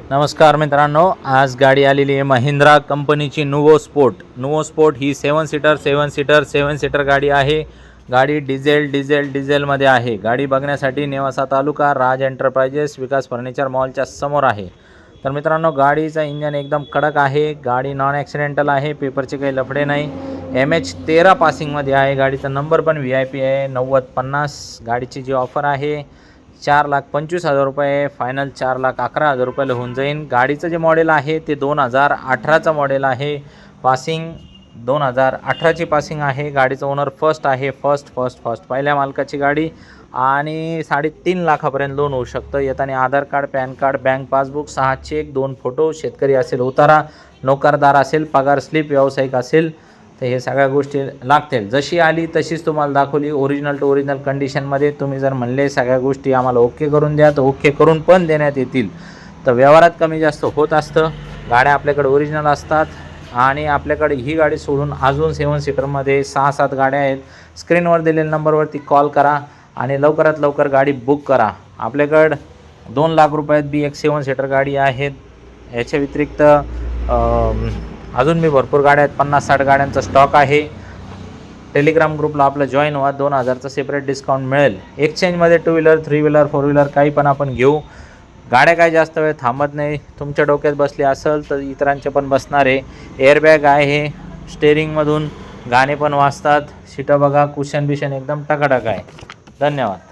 नमस्कार मित्रांनो, आज गाडी आलेली आहे महिंद्रा कंपनीची नुवो स्पोर्ट ही 7 सीटर गाडी आहे। गाडी डिझेलमध्ये आहे। गाडी बघण्यासाठी नेवासा तालुका राज एंटरप्राइजेस विकास फर्निचर मॉलच्या समोर आहे। तर मित्रांनो, गाडीचा इंजन एकदम कडक आहे। गाडी नॉन ॲक्सिडेंटल आहे, पेपरचे काही लफडे नाही। MH13 पासिंगमध्ये आहे। गाडीचा नंबर पण VIP आहे 9050। गाडीची जी ऑफर आहे 4,25,000 रुपये, फायनल 4,11,000 रुपयाला होऊन जाईल। गाडीचं जे मॉडेल आहे ते 2018चं मॉडेल आहे। पासिंग 2018ची पासिंग आहे। गाडीचं ओनर फर्स्ट आहे, फर्स्ट पहिल्या मालकाची गाडी आणि 3.5 लाखापर्यंत लोन होऊ शकतं। येताना Aadhaar card, pan card, bank passbook, 6 cheque, 2 photo, शेतकरी असेल उतारा, नोकरदार असेल, पगार स्लिप, व्यावसायिक असेल तर हे सगळ्या गोष्टी लागतील। जशी आली तशीच तुम्हाला दाखवली, ओरिजिनल टू ओरिजिनल कंडिशनमध्ये। तुम्ही जर म्हणले सगळ्या गोष्टी आम्हाला ओके करून द्या तर ओके करून पण देण्यात येतील। तर व्यवहारात कमी जास्त होत असतं। गाड्या आपल्याकडे ओरिजिनल असतात आणि आपल्याकडे ही गाडी सोडून अजून 7 सीटरमध्ये 6-7 गाड्या आहेत। स्क्रीनवर दिलेल्या नंबरवरती कॉल करा आणि लवकरात लवकर गाडी बुक करा। आपल्याकडे 2 लाख रुपयात बी एक 7 सीटर गाडी आहेत। याच्या व्यतिरिक्त अजून मी भरपूर गाड्या आहेत, 50-60 गाड्यांचा स्टॉक आहे। टेलिग्राम ग्रुपला आपलं जॉईन व्हा, 2000चं सेपरेट डिस्काउंट मिळेल। एक्सचेंजमध्ये 2 व्हीलर, 3 व्हीलर, 4 व्हीलर काही पण आपण घेऊ। गाड्या काय जास्त वेळ थांबत नाही। तुमच्या डोक्यात बसली असेल तर इतरांचे पण बसणार आहे। एअरबॅग आहे, स्टेअरिंगमधून गाणे पण वाजतात। सीटं बघा, कुशन बिशन एकदम टकाटक आहे। धन्यवाद।